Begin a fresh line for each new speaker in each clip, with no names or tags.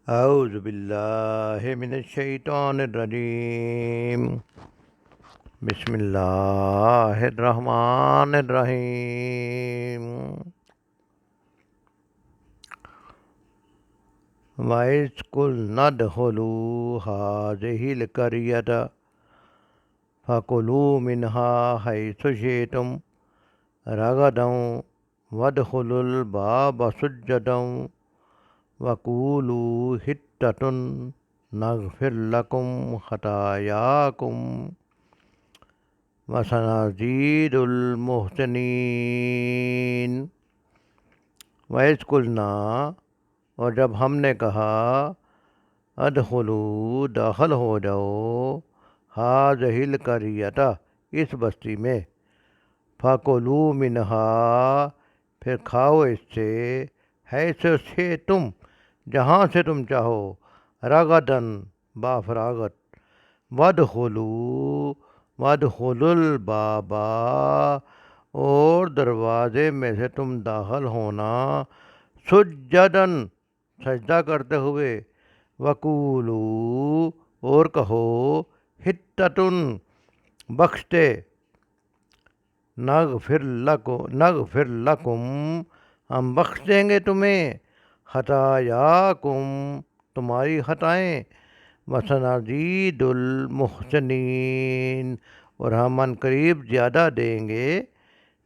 اعوذ باللہ من الشیطان الرجیم بسم اللہ الرحمن الرحیم وَإِذْ قُلْنَا ادْخُلُوا هَٰذِهِ الْقَرْيَةَ فَكُلُوا مِنْهَا حَيْثُ شِئْتُمْ رَغَدًا وَادْخُلُوا الْبَابَ سُجَّدًا وَقُولُوا حِطَّةٌ نَغْفِرْ لَكُمْ خَطَايَاكُمْ وَسَنَزِيدُ الْمُحْسِنِينَ۔ وَإِذْ قُلْنَا، اور جب ہم نے کہا، ادخلوا، داخل ہو جاؤ، ہٰذِهِ الْقَرْیَةَ، اس بستی میں، فَکُلُوا مِنْہَا، پھر کھاؤ اس سے، حیث شئتم، جہاں سے تم چاہو، رغداً، بافراغت، وادخلوا الباب، اور دروازے میں سے تم داخل ہونا، سجداً، سجدہ کرتے ہوئے، وقولوا، اور کہو، حطۃ، بخش دے، نغفر لکم، ہم بخش دیں گے تمہیں، خطایاکم، تمہاری خطائیں، وسنزید المحسنین، اور ہم ان قریب زیادہ دیں گے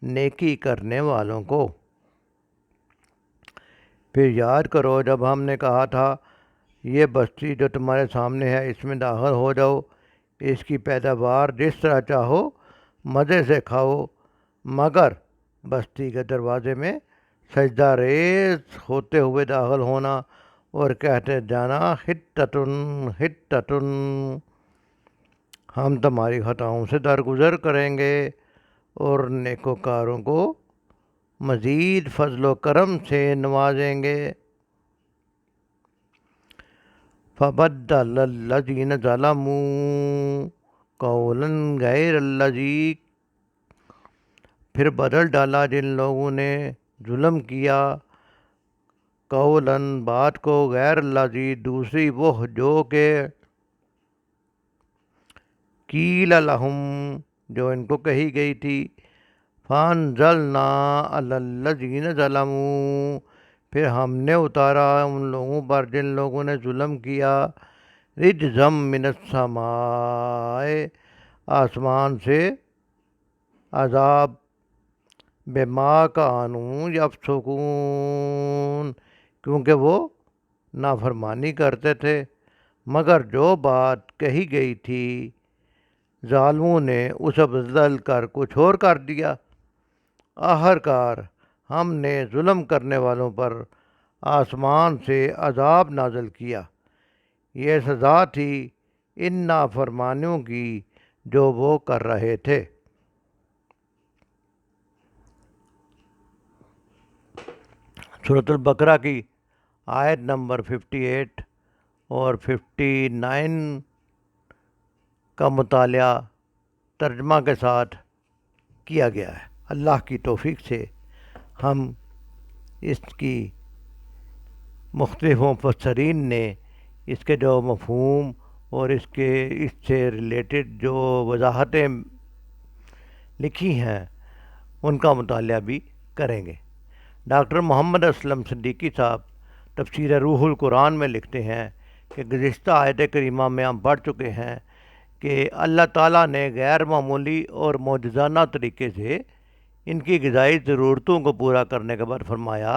نیکی کرنے والوں کو۔ پھر یاد کرو جب ہم نے کہا تھا یہ بستی جو تمہارے سامنے ہے اس میں داخل ہو جاؤ، اس کی پیداوار جس طرح چاہو مزے سے کھاؤ، مگر بستی کے دروازے میں سجدہ ریز ہوتے ہوئے داخل ہونا اور کہتے جانا، حطۃ، ہم تمہاری خطاؤں سے درگزر کریں گے اور نیکوکاروں کو مزید فضل و کرم سے نوازیں گے۔ فَبَدَّلَ الَّذِينَ ظَلَمُوا قَوْلًا غَيْرَ الَّذِي، پھر بدل ڈالا جن لوگوں نے ظلم کیا، قولاً، بات کو، غیر الذی، دوسری وہ جو کہ، قیل لہم، جو ان کو کہی گئی تھی، فَأَنزَلْنَا عَلَى الَّذِينَ ظَلَمُوا، پھر ہم نے اتارا ان لوگوں پر جن لوگوں نے ظلم کیا، رجزا من السماء، آسمان سے عذاب، بما کانوا یفسقون، کیونکہ وہ نافرمانی کرتے تھے۔ مگر جو بات کہی گئی تھی ظالموں نے اسے بدل کر کچھ اور کر دیا۔ آخرکار ہم نے ظلم کرنے والوں پر آسمان سے عذاب نازل کیا، یہ سزا تھی ان نافرمانیوں کی جو وہ کر رہے تھے۔ سورۃ البقرہ کی آیت نمبر 58 اور 59 کا مطالعہ ترجمہ کے ساتھ کیا گیا ہے۔ اللہ کی توفیق سے ہم اس کی مختلف مفسرین نے اس کے جو مفہوم اور اس سے ریلیٹڈ جو وضاحتیں لکھی ہیں ان کا مطالعہ بھی کریں گے۔ ڈاکٹر محمد اسلم صدیقی صاحب تفسیر روح القرآن میں لکھتے ہیں کہ گزشتہ آیت کریمہ میں ہم پڑھ چکے ہیں کہ اللہ تعالیٰ نے غیر معمولی اور معجزانہ طریقے سے ان کی غذائی ضرورتوں کو پورا کرنے کے بعد فرمایا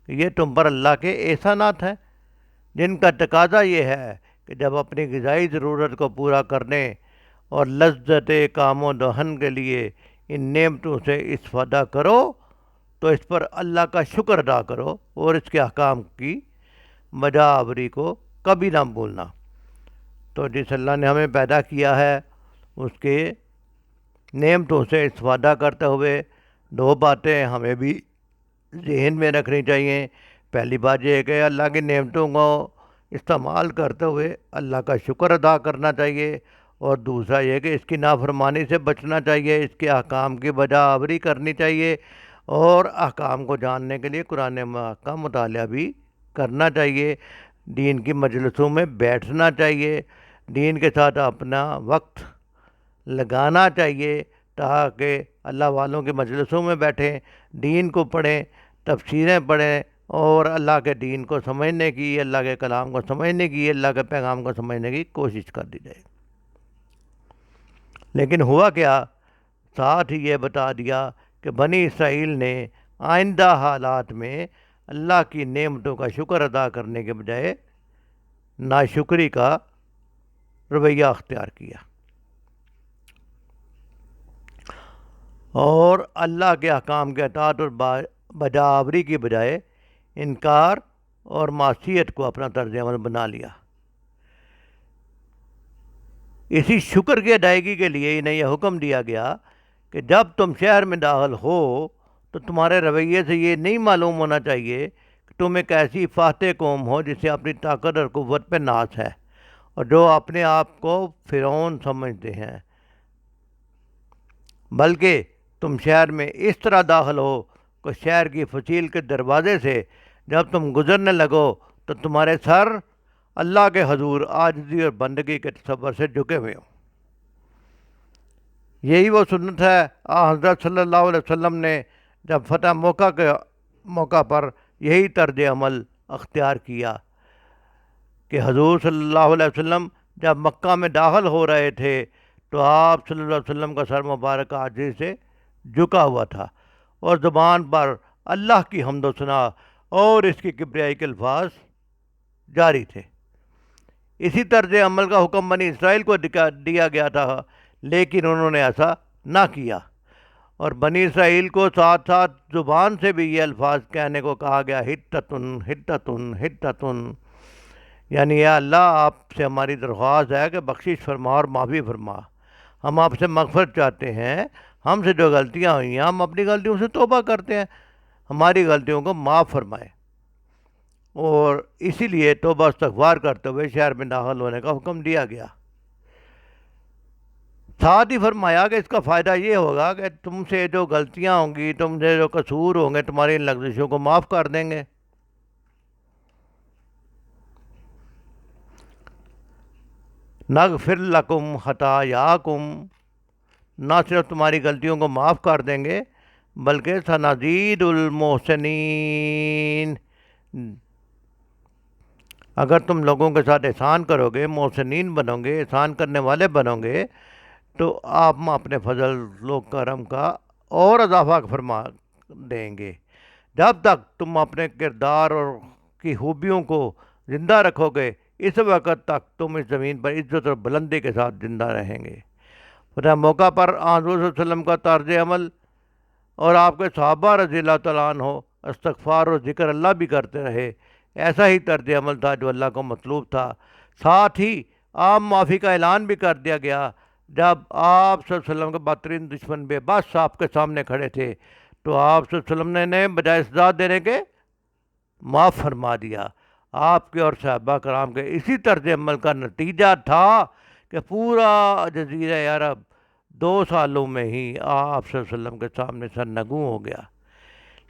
کہ یہ تم پر اللہ کے احسانات ہیں، جن کا تقاضا یہ ہے کہ جب اپنی غذائی ضرورت کو پورا کرنے اور لذت کام و دہن کے لیے ان نعمتوں سے استفادہ کرو تو اس پر اللہ کا شکر ادا کرو اور اس کے احکام کی بجا آوری کو کبھی نہ بھولنا۔ تو جس اللہ نے ہمیں پیدا کیا ہے اس کے نعمتوں سے استفادہ کرتے ہوئے دو باتیں ہمیں بھی ذہن میں رکھنی چاہیے۔ پہلی بات یہ ہے کہ اللہ کی نعمتوں کو استعمال کرتے ہوئے اللہ کا شکر ادا کرنا چاہیے، اور دوسرا یہ کہ اس کی نافرمانی سے بچنا چاہیے، اس کے احکام کی بجا آوری کرنی چاہیے، اور احکام کو جاننے کے لیے قرآن کا مطالعہ بھی کرنا چاہیے۔ دین کی مجلسوں میں بیٹھنا چاہیے، دین کے ساتھ اپنا وقت لگانا چاہیے، تاکہ اللہ والوں کی مجلسوں میں بیٹھیں، دین کو پڑھیں، تفسیریں پڑھیں، اور اللہ کے دین کو سمجھنے کی، اللہ کے کلام کو سمجھنے کی، اللہ کے پیغام کو سمجھنے کی کوشش کر دی جائے۔ لیکن ہوا کیا؟ ساتھ ہی یہ بتا دیا کہ بنی اسرائیل نے آئندہ حالات میں اللہ کی نعمتوں کا شکر ادا کرنے کے بجائے ناشکری کا رویہ اختیار کیا، اور اللہ کے احکام کے اطاعت اور بجاوری کی بجائے انکار اور معصیت کو اپنا طرز عمل بنا لیا۔ اسی شکر کی ادائیگی کے لیے انہیں یہ حکم دیا گیا کہ جب تم شہر میں داخل ہو تو تمہارے رویے سے یہ نہیں معلوم ہونا چاہیے کہ تم ایک ایسی فاتح قوم ہو جسے اپنی طاقت اور قوت پہ ناز ہے، اور جو اپنے آپ کو فرعون سمجھتے ہیں، بلکہ تم شہر میں اس طرح داخل ہو کہ شہر کی فصیل کے دروازے سے جب تم گزرنے لگو تو تمہارے سر اللہ کے حضور عاجزی اور بندگی کے تصور سے جھکے ہوئے ہوں۔ یہی وہ سنت ہے حضرت صلی اللہ علیہ وسلم نے جب فتح موقع کے موقع پر یہی طرز عمل اختیار کیا کہ حضور صلی اللہ علیہ وسلم جب مکہ میں داخل ہو رہے تھے تو آپ صلی اللہ علیہ وسلم کا سر مبارک عاجزی سے جھکا ہوا تھا، اور زبان پر اللہ کی حمد و ثنا اور اس کی کبریائی کے الفاظ جاری تھے۔ اسی طرز عمل کا حکم بنی اسرائیل کو دیا گیا تھا، لیکن انہوں نے ایسا نہ کیا، اور بنی اسرائیل کو ساتھ ساتھ زبان سے بھی یہ الفاظ کہنے کو کہا گیا، حتتن حتتن حتتن، یعنی یا اللہ آپ سے ہماری درخواست ہے کہ بخشش فرما اور معافی فرما، ہم آپ سے مغفرت چاہتے ہیں، ہم سے جو غلطیاں ہوئی ہیں ہم اپنی غلطیوں سے توبہ کرتے ہیں، ہماری غلطیوں کو معاف فرمائے۔ اور اسی لیے توبہ استغفار کرتے ہوئے شہر میں داخل ہونے کا حکم دیا گیا۔ ساتھ ہی فرمایا کہ اس کا فائدہ یہ ہوگا کہ تم سے جو غلطیاں ہوں گی، تم سے جو قصور ہوں گے، تمہاری ان لغزشوں کو معاف کر دیں گے۔ نغفر لکم خطایاکم، نہ صرف تمہاری غلطیوں کو معاف کر دیں گے بلکہ سنزید المحسنین، اگر تم لوگوں کے ساتھ احسان کرو گے، محسنین بنو گے، احسان کرنے والے بنو گے، تو آپ اپنے فضل و کرم کا اور اضافہ فرما دیں گے۔ جب تک تم اپنے کردار اور کی خوبیوں کو زندہ رکھو گے، اس وقت تک تم اس زمین پر عزت اور بلندی کے ساتھ زندہ رہیں گے۔ فتح موقع پر حضور صلی اللہ علیہ وسلم کا طرز عمل اور آپ کے صحابہ رضی اللہ تعالیٰ عنہ استغفار اور ذکر اللہ بھی کرتے رہے، ایسا ہی طرز عمل تھا جو اللہ کو مطلوب تھا۔ ساتھ ہی عام معافی کا اعلان بھی کر دیا گیا۔ جب آپ صلی اللہ علیہ وسلم کے بدترین دشمن بے بس آپ کے سامنے کھڑے تھے تو آپ صلی اللہ علیہ وسلم نے بجائے سزا دینے کے معاف فرما دیا۔ آپ کے اور صحابہ کرام کے اسی طرز عمل کا نتیجہ تھا کہ پورا جزیرہ عرب 2 سالوں میں ہی آپ صلی اللہ علیہ وسلم کے سامنے سرنگوں ہو گیا۔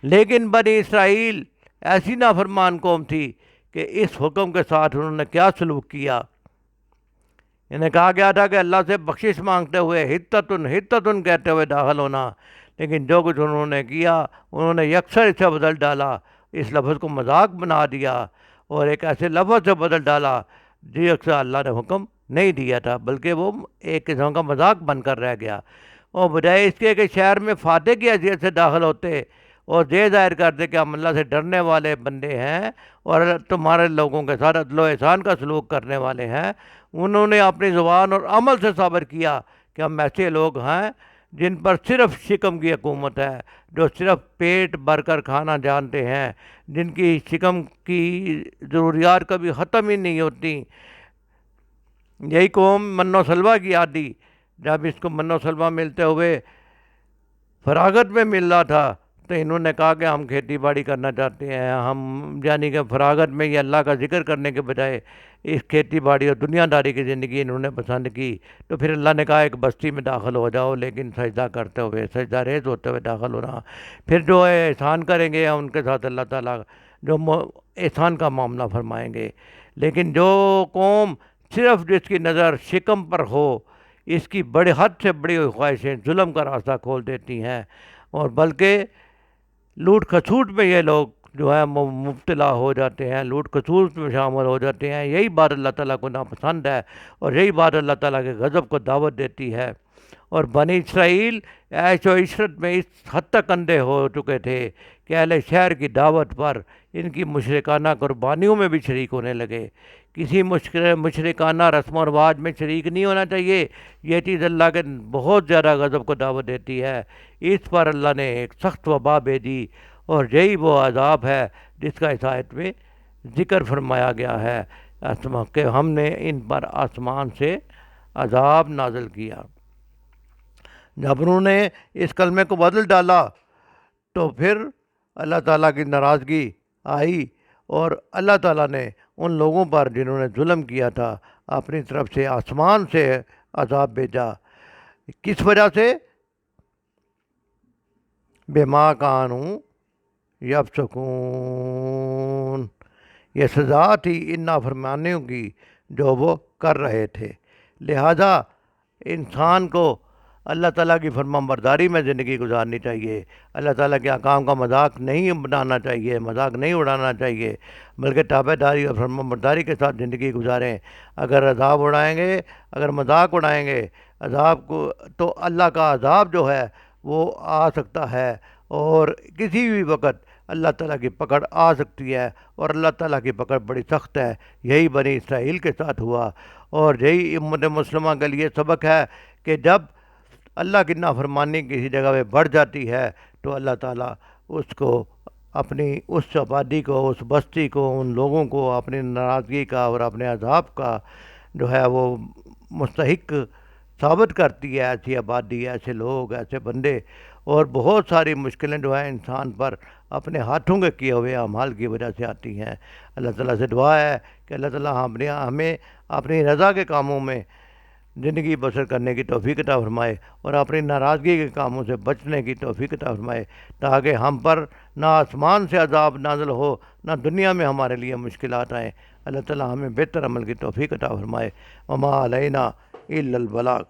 لیکن بنی اسرائیل ایسی نافرمان قوم تھی کہ اس حکم کے ساتھ انہوں نے کیا سلوک کیا؟ انہیں کہا گیا تھا کہ اللہ سے بخشش مانگتے ہوئے حتتن حتتن کہتے ہوئے داخل ہونا، لیکن جو کچھ انہوں نے کیا انہوں نے یکسر اسے بدل ڈالا، اس لفظ کو مذاق بنا دیا اور ایک ایسے لفظ سے بدل ڈالا جس کا اللہ نے حکم نہیں دیا تھا، بلکہ وہ ایک قسم کا مذاق بن کر رہ گیا۔ اور بجائے اس کے کہ شہر میں فاتح کی حیثیت سے داخل ہوتے اور یہ ظاہر کرتے کہ ہم اللہ سے ڈرنے والے بندے ہیں اور تمہارے لوگوں کے ساتھ عدل و احسان کا سلوک کرنے والے ہیں، انہوں نے اپنی زبان اور عمل سے ثابت کیا کہ ہم ایسے لوگ ہیں جن پر صرف شکم کی حکومت ہے، جو صرف پیٹ بھر کر کھانا جانتے ہیں، جن کی شکم کی ضروریات کبھی ختم ہی نہیں ہوتی۔ یہی قوم من و سلوہ کی عادی، جب اس کو من و سلوہ ملتے ہوئے فراغت میں مل رہا تھا تو انہوں نے کہا کہ ہم کھیتی باڑی کرنا چاہتے ہیں، ہم یعنی کہ فراغت میں یہ اللہ کا ذکر کرنے کے بجائے اس کھیتی باڑی اور دنیا داری کی زندگی انہوں نے پسند کی۔ تو پھر اللہ نے کہا ایک بستی میں داخل ہو جاؤ، لیکن سجدہ کرتے ہوئے، سجدہ ریز ہوتے ہوئے داخل ہونا، پھر جو احسان کریں گے ان کے ساتھ اللہ تعالیٰ جو احسان کا معاملہ فرمائیں گے۔ لیکن جو قوم صرف جس کی نظر شکم پر ہو، اس کی بڑے حد سے بڑی ہوئی خواہشیں ظلم کا راستہ کھول دیتی ہیں، اور بلکہ لوٹ کھسوٹ میں یہ لوگ جو ہے مبتلا ہو جاتے ہیں، لوٹ کھسوٹ میں شامل ہو جاتے ہیں۔ یہی بات اللہ تعالیٰ کو ناپسند ہے، اور یہی بات اللہ تعالیٰ کے غضب کو دعوت دیتی ہے۔ اور بنی اسرائیل عیش و عشرت میں اس حد تک اندھے ہو چکے تھے کہ اہل شہر کی دعوت پر ان کی مشرکانہ قربانیوں میں بھی شریک ہونے لگے۔ کسی مشرکانہ رسم و رواج میں شریک نہیں ہونا چاہیے، یہ چیز اللہ کے بہت زیادہ غضب کو دعوت دیتی ہے۔ اس پر اللہ نے ایک سخت وبا بھیجی، اور یہی وہ عذاب ہے جس کا اس آیت میں ذکر فرمایا گیا ہے کہ ہم نے ان پر آسمان سے عذاب نازل کیا۔ جب انہوں نے اس کلمے کو بدل ڈالا تو پھر اللہ تعالیٰ کی ناراضگی آئی، اور اللہ تعالیٰ نے ان لوگوں پر جنہوں نے ظلم کیا تھا اپنی طرف سے آسمان سے عذاب بھیجا۔ کس وجہ سے؟ بما کانوا یفسقون، یہ سزا تھی ان نافرمانیوں کی جو وہ کر رہے تھے۔ لہذا انسان کو اللہ تعالیٰ کی فرمان برداری میں زندگی گزارنی چاہیے، اللہ تعالیٰ کے احکام کا مذاق نہیں بنانا چاہیے، مذاق نہیں اڑانا چاہیے، بلکہ تابع داری اور فرمان برداری کے ساتھ زندگی گزاریں۔ اگر عذاب اڑائیں گے، اگر مذاق اڑائیں گے عذاب کو، تو اللہ کا عذاب جو ہے وہ آ سکتا ہے، اور کسی بھی وقت اللہ تعالیٰ کی پکڑ آ سکتی ہے، اور اللہ تعالیٰ کی پکڑ بڑی سخت ہے۔ یہی بنی اسرائیل کے ساتھ ہوا، اور یہی امت مسلمہ کے لیے سبق ہے کہ جب اللہ کی نافرمانی کسی جگہ پہ بڑھ جاتی ہے تو اللہ تعالیٰ اس کو اپنی اس آبادی کو، اس بستی کو، ان لوگوں کو اپنی ناراضگی کا اور اپنے عذاب کا جو ہے وہ مستحق ثابت کرتی ہے۔ ایسی آبادی، ایسے لوگ، ایسے بندے، اور بہت ساری مشکلیں جو ہیں انسان پر اپنے ہاتھوں کے کیے ہوئے اعمال کی وجہ سے آتی ہیں۔ اللہ تعالیٰ سے دعا ہے کہ اللہ تعالیٰ ہمیں اپنی رضا کے کاموں میں زندگی بسر کرنے کی توفیق عطا فرمائے، اور اپنی ناراضگی کے کاموں سے بچنے کی توفیق عطا فرمائے، تاکہ ہم پر نہ آسمان سے عذاب نازل ہو، نہ دنیا میں ہمارے لیے مشکلات آئیں۔ اللہ تعالیٰ ہمیں بہتر عمل کی توفیق عطا فرمائے۔ وما علینا الا البلاغ۔